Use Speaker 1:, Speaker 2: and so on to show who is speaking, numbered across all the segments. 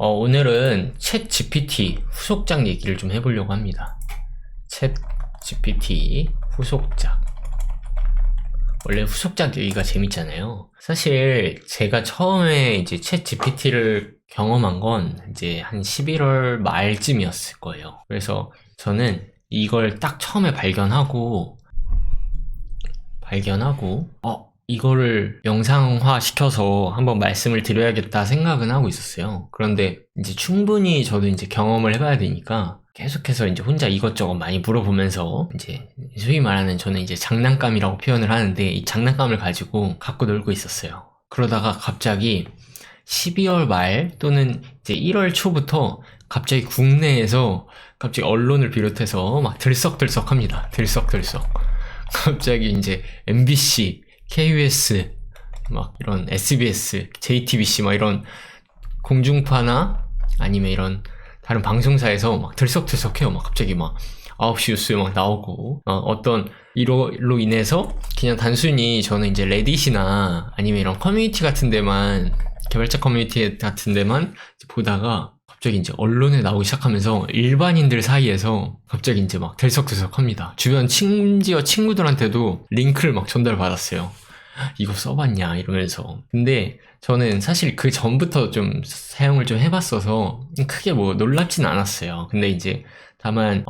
Speaker 1: 오늘은 챗 GPT 후속작 얘기를 좀 해보려고 합니다. 챗 GPT 후속작. 원래 후속작 얘기가 재밌잖아요. 사실 제가 처음에 이제 챗 GPT를 경험한 건 이제 한 11월 말쯤이었을 거예요. 그래서 저는 이걸 딱 처음에 발견하고 이거를 영상화 시켜서 한번 말씀을 드려야겠다 생각은 하고 있었어요. 그런데 이제 충분히 저도 이제 경험을 해봐야 되니까 계속해서 이제 혼자 이것저것 많이 물어보면서 이제 소위 말하는 저는 이제 장난감이라고 표현을 하는데 이 장난감을 가지고 갖고 놀고 있었어요. 그러다가 갑자기 12월 말 또는 이제 1월 초부터 갑자기 국내에서 갑자기 언론을 비롯해서 막 들썩들썩합니다. 들썩들썩. 갑자기 이제 MBC, KBS, 막 이런 SBS, JTBC 막 이런 공중파나 아니면 이런 다른 방송사에서 막 들썩들썩해요. 막 갑자기 막 9시 뉴스에 막 나오고 어떤 이로 인해서 그냥 단순히 저는 이제 레딧이나 아니면 이런 커뮤니티 같은 데만 개발자 커뮤니티 같은 데만 보다가 갑자기 이제 언론에 나오기 시작하면서 일반인들 사이에서 갑자기 이제 막 들썩들썩합니다. 주변 심지어 친구들한테도 링크를 막 전달받았어요. 이거 써봤냐 이러면서. 근데 저는 사실 그 전부터 좀 사용을 좀 해봤어서 크게 뭐 놀랍진 않았어요. 근데 이제 다만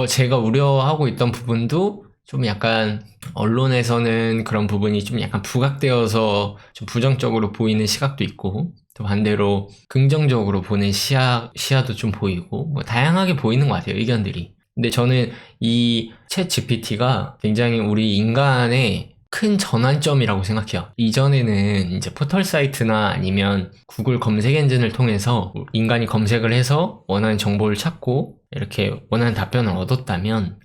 Speaker 1: 제가 우려하고 있던 부분도 좀 약간 언론에서는 그런 부분이 좀 약간 부각되어서 좀 부정적으로 보이는 시각도 있고 또 반대로 긍정적으로 보는 시야도 좀 보이고 뭐 다양하게 보이는 것 같아요, 의견들이. 근데 저는 이 챗 GPT가 굉장히 우리 인간의 큰 전환점이라고 생각해요. 이전에는 이제 포털 사이트나 아니면 구글 검색 엔진을 통해서 인간이 검색을 해서 원하는 정보를 찾고 이렇게 원하는 답변을 얻었다면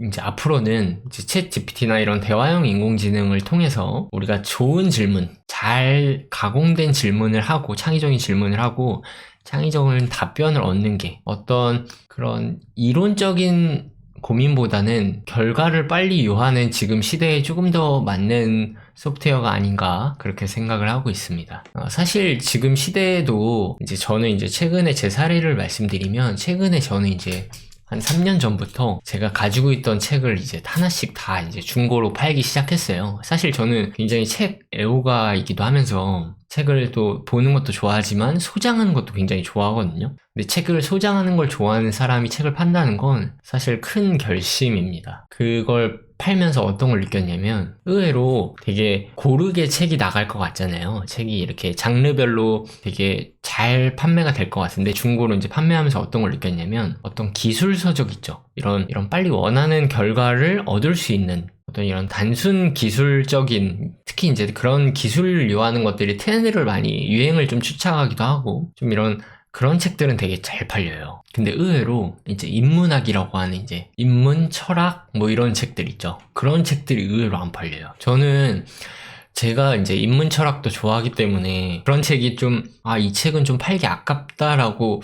Speaker 1: 이제 앞으로는 이제 챗 GPT나 이런 대화형 인공지능을 통해서 우리가 좋은 질문, 잘 가공된 질문을 하고 창의적인 질문을 하고 창의적인 답변을 얻는 게 어떤 그런 이론적인 고민보다는 결과를 빨리 요하는 지금 시대에 조금 더 맞는 소프트웨어가 아닌가 그렇게 생각을 하고 있습니다. 사실 지금 시대에도 이제 저는 이제 최근에 제 사례를 말씀드리면 최근에 저는 이제 한 3년 전부터 제가 가지고 있던 책을 이제 하나씩 다 이제 중고로 팔기 시작했어요. 사실 저는 굉장히 책 애호가이기도 하면서 책을 또 보는 것도 좋아하지만 소장하는 것도 굉장히 좋아하거든요. 근데 책을 소장하는 걸 좋아하는 사람이 책을 판다는 건 사실 큰 결심입니다. 그걸 팔면서 어떤 걸 느꼈냐면 의외로 되게 고르게 책이 나갈 것 같잖아요. 책이 이렇게 장르별로 되게 잘 판매가 될 것 같은데 중고로 이제 판매하면서 어떤 걸 느꼈냐면 어떤 기술 서적 있죠. 이런 빨리 원하는 결과를 얻을 수 있는 어떤 이런 단순 기술적인 특히 이제 그런 기술을 요하는 것들이 트렌드를 많이 유행을 좀 쫓아가기도 하고 좀 이런 그런 책들은 되게 잘 팔려요. 근데 의외로 이제 인문학이라고 하는 이제 인문, 철학 뭐 이런 책들 있죠. 그런 책들이 의외로 안 팔려요. 저는 제가 이제 인문 철학도 좋아하기 때문에 그런 책이 좀 이 책은 좀 팔기 아깝다라고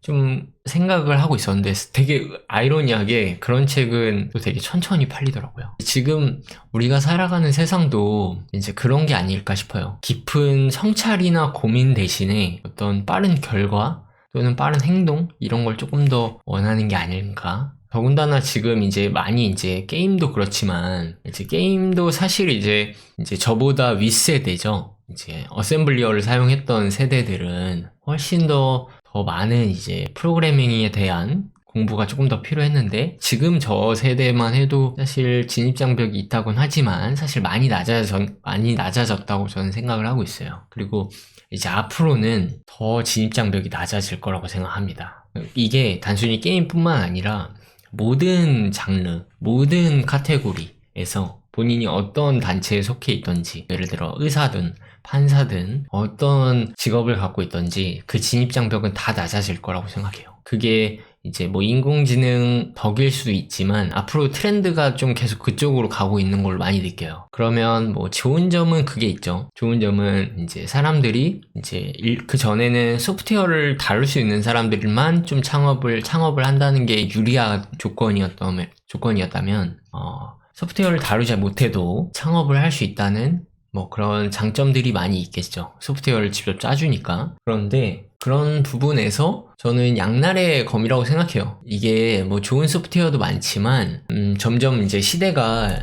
Speaker 1: 좀 생각을 하고 있었는데 되게 아이러니하게 그런 책은 또 되게 천천히 팔리더라고요. 지금 우리가 살아가는 세상도 이제 그런 게 아닐까 싶어요. 깊은 성찰이나 고민 대신에 어떤 빠른 결과 또는 빠른 행동 이런 걸 조금 더 원하는 게 아닐까. 더군다나 지금 이제 많이 이제 게임도 그렇지만 이제 게임도 사실 이제 저보다 윗세대죠. 이제 어셈블리어를 사용했던 세대들은 훨씬 더 많은 이제 프로그래밍에 대한 공부가 조금 더 필요했는데 지금 저 세대만 해도 사실 진입장벽이 있다곤 하지만 사실 많이 낮아졌다고 저는 생각을 하고 있어요. 그리고 이제 앞으로는 더 진입장벽이 낮아질 거라고 생각합니다. 이게 단순히 게임뿐만 아니라 모든 장르, 모든 카테고리에서 본인이 어떤 단체에 속해 있던지 예를 들어 의사든 판사든 어떤 직업을 갖고 있던지 그 진입장벽은 다 낮아질 거라고 생각해요. 그게 이제 뭐 인공지능 덕일 수도 있지만 앞으로 트렌드가 좀 계속 그쪽으로 가고 있는 걸로 많이 느껴요. 그러면 뭐 좋은 점은 그게 있죠. 좋은 점은 이제 사람들이 이제 그 전에는 소프트웨어를 다룰 수 있는 사람들만 좀 창업을 한다는 게 유리한 조건이었다면 소프트웨어를 다루지 못해도 창업을 할 수 있다는 뭐 그런 장점들이 많이 있겠죠. 소프트웨어를 직접 짜주니까. 그런데 그런 부분에서 저는 양날의 검이라고 생각해요. 이게 뭐 좋은 소프트웨어도 많지만 점점 이제 시대가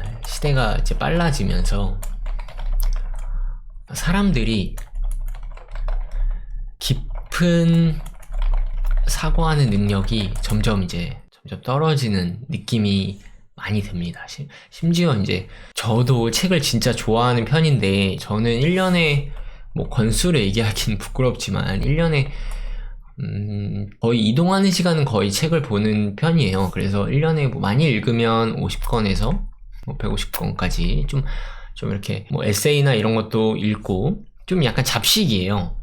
Speaker 1: 이제 빨라지면서 사람들이 깊은 사고하는 능력이 점점 떨어지는 느낌이 많이 듭니다. 심지어 이제 저도 책을 진짜 좋아하는 편인데 저는 1년에 뭐 권수를 얘기하기는 부끄럽지만 1년에 거의 이동하는 시간은 거의 책을 보는 편이에요. 그래서 1년에 뭐 많이 읽으면 50권에서 뭐 150권까지 좀 이렇게 뭐 에세이나 이런 것도 읽고 좀 약간 잡식이에요.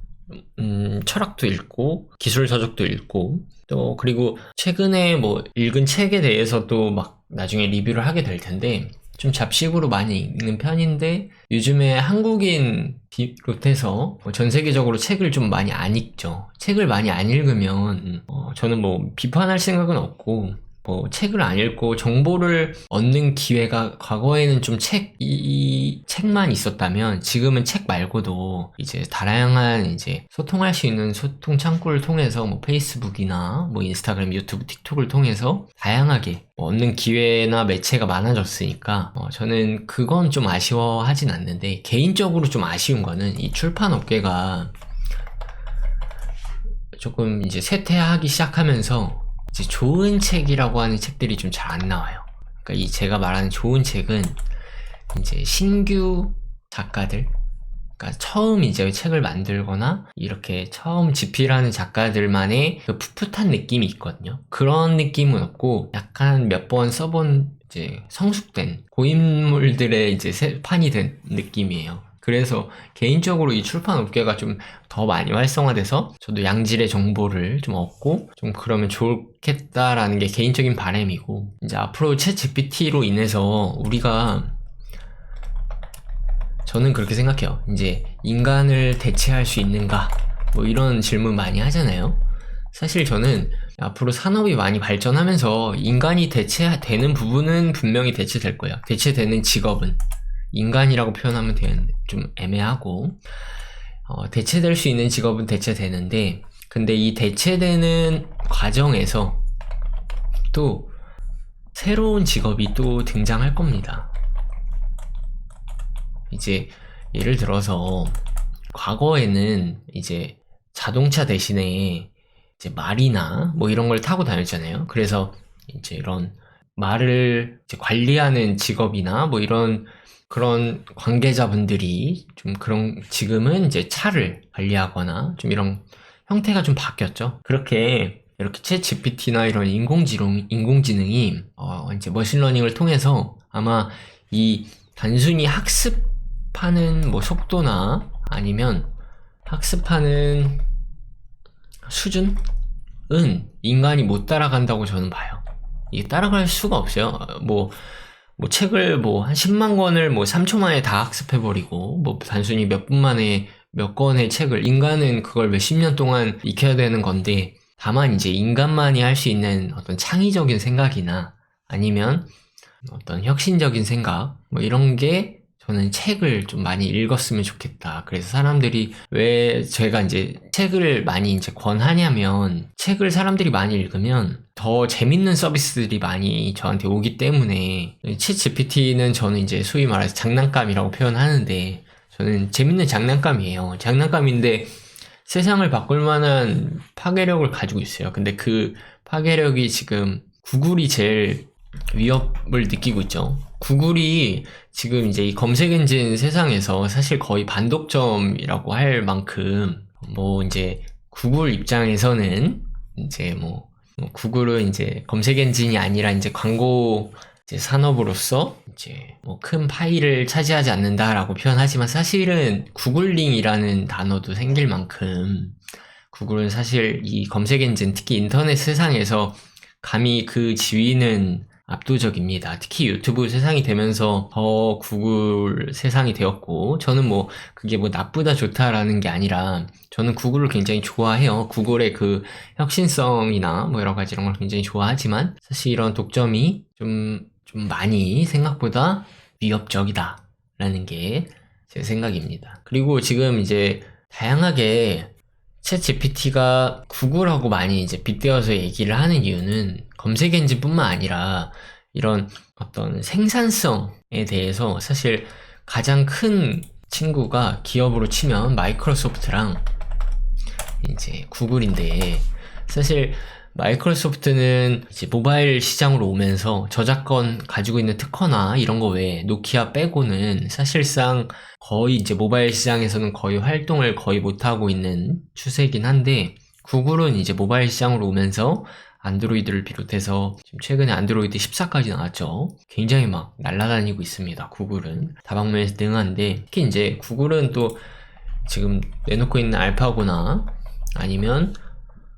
Speaker 1: 철학도 읽고 기술 서적도 읽고 또 그리고 최근에 뭐 읽은 책에 대해서도 막 나중에 리뷰를 하게 될 텐데 좀 잡식으로 많이 읽는 편인데 요즘에 한국인 비롯해서 전 세계적으로 책을 좀 많이 안 읽죠. 책을 많이 안 읽으면 저는 뭐 비판할 생각은 없고 뭐 책을 안 읽고 정보를 얻는 기회가 과거에는 좀 이 책만 있었다면 지금은 책 말고도 이제 다양한 이제 소통할 수 있는 소통 창구를 통해서 뭐 페이스북이나 뭐 인스타그램, 유튜브, 틱톡을 통해서 다양하게 얻는 기회나 매체가 많아졌으니까 저는 그건 좀 아쉬워하진 않는데 개인적으로 좀 아쉬운 거는 이 출판 업계가 조금 이제 쇠퇴하기 시작하면서 이제 좋은 책이라고 하는 책들이 좀 잘 안 나와요. 그러니까 이 제가 말하는 좋은 책은 이제 신규 작가들, 그러니까 처음 이제 책을 만들거나 이렇게 처음 집필하는 작가들만의 그 풋풋한 느낌이 있거든요. 그런 느낌은 없고 약간 몇 번 써본 이제 성숙된 고인물들의 이제 판이 된 느낌이에요. 그래서 개인적으로 이 출판 업계가 좀 더 많이 활성화돼서 저도 양질의 정보를 좀 얻고 좀 그러면 좋겠다라는 게 개인적인 바람이고 이제 앞으로 챗 GPT로 인해서 저는 그렇게 생각해요. 이제 인간을 대체할 수 있는가 뭐 이런 질문 많이 하잖아요. 사실 저는 앞으로 산업이 많이 발전하면서 인간이 대체되는 부분은 분명히 대체될 거예요. 대체되는 직업은 인간이라고 표현하면 좀 애매하고 대체될 수 있는 직업은 대체되는데 근데 이 대체되는 과정에서 또 새로운 직업이 또 등장할 겁니다. 이제 예를 들어서 과거에는 이제 자동차 대신에 이제 말이나 뭐 이런 걸 타고 다녔잖아요. 그래서 이제 이런 말을 이제 관리하는 직업이나 뭐 이런 그런 관계자분들이 좀 지금은 이제 차를 관리하거나 좀 이런 형태가 좀 바뀌었죠. 이렇게 챗 GPT나 이런 인공지능이 이제 머신러닝을 통해서 아마 이 단순히 학습하는 뭐 속도나 아니면 학습하는 수준은 인간이 못 따라간다고 저는 봐요. 이게 따라갈 수가 없어요. 뭐 책을 뭐 한 10만 권을 뭐 3초 만에 다 학습해버리고 뭐 단순히 몇 분 만에 몇 권의 책을 인간은 그걸 몇십 년 동안 익혀야 되는 건데 다만 이제 인간만이 할 수 있는 어떤 창의적인 생각이나 아니면 어떤 혁신적인 생각 뭐 이런 게 저는 책을 좀 많이 읽었으면 좋겠다. 그래서 사람들이 왜 제가 이제 책을 많이 이제 권하냐면 책을 사람들이 많이 읽으면 더 재밌는 서비스들이 많이 저한테 오기 때문에 챗 GPT는 저는 이제 소위 말해서 장난감이라고 표현하는데 저는 재밌는 장난감이에요. 장난감인데 세상을 바꿀 만한 파괴력을 가지고 있어요. 근데 그 파괴력이 지금 구글이 제일 위협을 느끼고 있죠. 구글이 지금 이제 이 검색 엔진 세상에서 사실 거의 반독점이라고 할 만큼 뭐 이제 구글 입장에서는 이제 뭐 구글은 이제 검색 엔진이 아니라 이제 광고 이제 산업으로서 이제 뭐 큰 파이를 차지하지 않는다라고 표현하지만 사실은 구글링이라는 단어도 생길 만큼 구글은 사실 이 검색 엔진 특히 인터넷 세상에서 감히 그 지위는 압도적입니다. 특히 유튜브 세상이 되면서 더 구글 세상이 되었고 저는 뭐 그게 뭐 나쁘다 좋다라는 게 아니라 저는 구글을 굉장히 좋아해요. 구글의 그 혁신성이나 뭐 여러 가지 이런 걸 굉장히 좋아하지만 사실 이런 독점이 좀 많이 생각보다 위협적이다 라는 게 제 생각입니다. 그리고 지금 이제 다양하게 챗 GPT가 구글하고 많이 이제 빗대어서 얘기를 하는 이유는 검색 엔진뿐만 아니라 이런 어떤 생산성에 대해서 사실 가장 큰 친구가 기업으로 치면 마이크로소프트랑 이제 구글인데, 사실 마이크로소프트는 이제 모바일 시장으로 오면서 저작권 가지고 있는 특허나 이런 거 외에 노키아 빼고는 사실상 거의 이제 모바일 시장에서는 거의 활동을 거의 못하고 있는 추세이긴 한데, 구글은 이제 모바일 시장으로 오면서 안드로이드를 비롯해서 지금 최근에 안드로이드 14까지 나왔죠. 굉장히 막 날아다니고 있습니다. 구글은 다방면에서 능한데, 특히 이제 구글은 또 지금 내놓고 있는 알파고나 아니면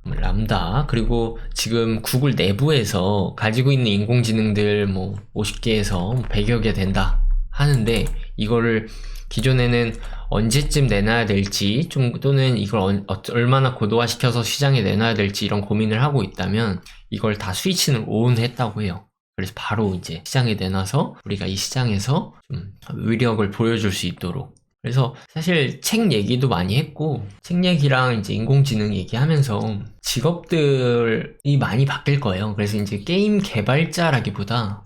Speaker 1: 람다, 그리고 지금 구글 내부에서 가지고 있는 인공지능들 뭐 50개에서 100여 개 된다 하는데, 이거를 기존에는 언제쯤 내놔야 될지 또는 이걸 얼마나 고도화시켜서 시장에 내놔야 될지 이런 고민을 하고 있다면 이걸 다 스위치는 온 했다고 해요. 그래서 바로 이제 시장에 내놔서 우리가 이 시장에서 좀 위력을 보여줄 수 있도록. 그래서 사실 책 얘기도 많이 했고, 책 얘기랑 이제 인공지능 얘기하면서 직업들이 많이 바뀔 거예요. 그래서 이제 게임 개발자라기보다,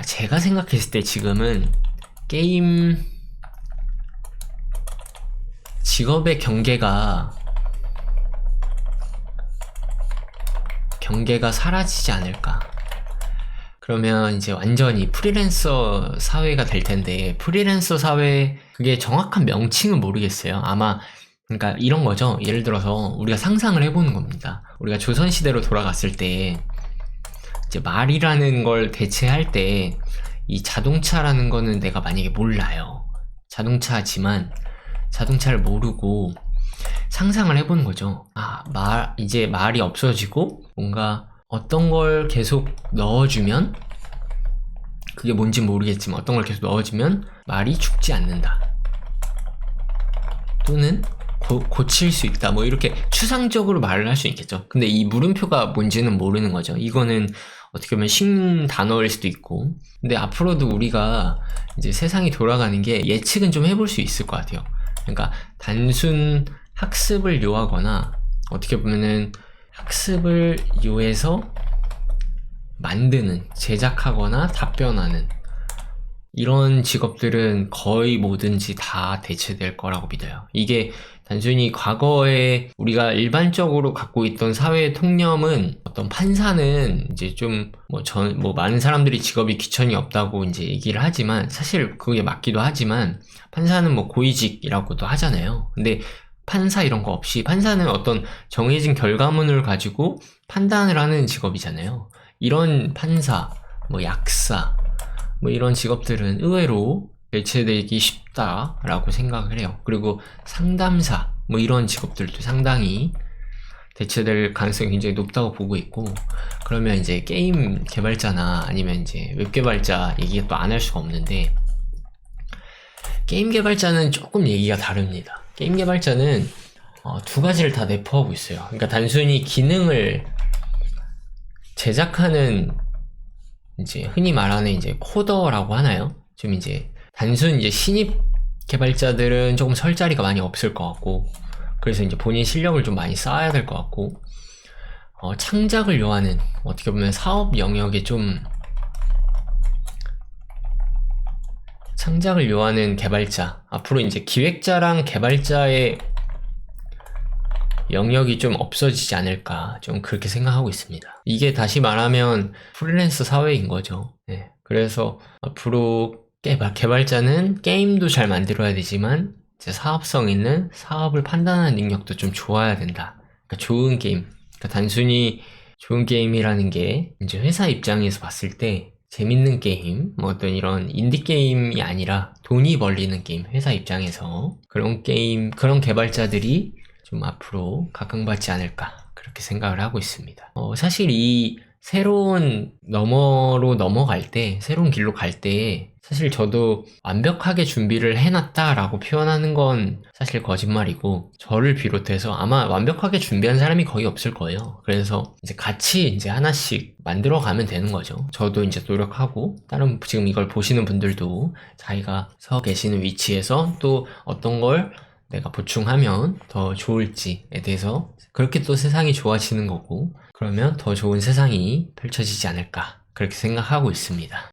Speaker 1: 제가 생각했을 때 지금은 게임 직업의 경계가 사라지지 않을까. 그러면 이제 완전히 프리랜서 사회가 될 텐데, 프리랜서 사회, 그게 정확한 명칭은 모르겠어요. 아마 그러니까 이런 거죠. 예를 들어서 우리가 상상을 해보는 겁니다. 우리가 조선시대로 돌아갔을 때 이제 말이라는 걸 대체할 때 이 자동차라는 거는 내가 만약에 몰라요. 자동차지만 자동차를 모르고 상상을 해보는 거죠. 이제 말이 없어지고 뭔가 어떤 걸 계속 넣어주면, 그게 뭔지 모르겠지만 어떤 걸 계속 넣어주면 말이 죽지 않는다, 또는 고칠 수 있다, 뭐 이렇게 추상적으로 말을 할 수 있겠죠. 근데 이 물음표가 뭔지는 모르는 거죠. 이거는 어떻게 보면 신단어일 수도 있고. 근데 앞으로도 우리가 이제 세상이 돌아가는 게 예측은 좀 해볼 수 있을 것 같아요. 그러니까 단순 학습을 요하거나 어떻게 보면은 학습을 요해서 만드는, 제작하거나 답변하는 이런 직업들은 거의 뭐든지 다 대체될 거라고 믿어요. 이게 단순히 과거에 우리가 일반적으로 갖고 있던 사회의 통념은, 어떤 판사는 이제 좀 많은 사람들이 직업이 귀천이 없다고 이제 얘기를 하지만, 사실 그게 맞기도 하지만 판사는 뭐 고위직이라고도 하잖아요. 근데 판사 이런 거 없이, 판사는 어떤 정해진 결과문을 가지고 판단을 하는 직업이잖아요. 이런 판사, 뭐 약사, 뭐 이런 직업들은 의외로 대체되기 쉽다라고 생각을 해요. 그리고 상담사, 뭐 이런 직업들도 상당히 대체될 가능성이 굉장히 높다고 보고 있고, 그러면 이제 게임 개발자나 아니면 이제 웹 개발자 얘기가 또 안 할 수가 없는데, 게임 개발자는 조금 얘기가 다릅니다. 게임 개발자는 두 가지를 다 내포하고 있어요. 그러니까 단순히 기능을 제작하는, 이제 흔히 말하는 이제 코더라고 하나요? 좀 이제 단순 이제 신입 개발자들은 조금 설 자리가 많이 없을 것 같고, 그래서 이제 본인 실력을 좀 많이 쌓아야 될 것 같고, 창작을 요하는, 어떻게 보면 사업 영역에 좀 창작을 요하는 개발자, 앞으로 이제 기획자랑 개발자의 영역이 좀 없어지지 않을까, 좀 그렇게 생각하고 있습니다. 이게 다시 말하면 프리랜서 사회인 거죠. 네. 그래서 앞으로 개발자는 게임도 잘 만들어야 되지만 이제 사업성 있는 사업을 판단하는 능력도 좀 좋아야 된다. 그러니까 좋은 게임, 그러니까 단순히 좋은 게임이라는 게 이제 회사 입장에서 봤을 때 재밌는 게임, 뭐 어떤 이런 인디 게임이 아니라 돈이 벌리는 게임, 회사 입장에서 그런 게임, 그런 개발자들이 좀 앞으로 각광받지 않을까, 그렇게 생각을 하고 있습니다. 사실 이 새로운 너머로 넘어갈 때, 새로운 길로 갈 때 사실 저도 완벽하게 준비를 해놨다라고 표현하는 건 사실 거짓말이고, 저를 비롯해서 아마 완벽하게 준비한 사람이 거의 없을 거예요. 그래서 이제 같이 이제 하나씩 만들어 가면 되는 거죠. 저도 이제 노력하고, 다른 지금 이걸 보시는 분들도 자기가 서 계시는 위치에서 또 어떤 걸 내가 보충하면 더 좋을지에 대해서, 그렇게 또 세상이 좋아지는 거고, 그러면 더 좋은 세상이 펼쳐지지 않을까, 그렇게 생각하고 있습니다.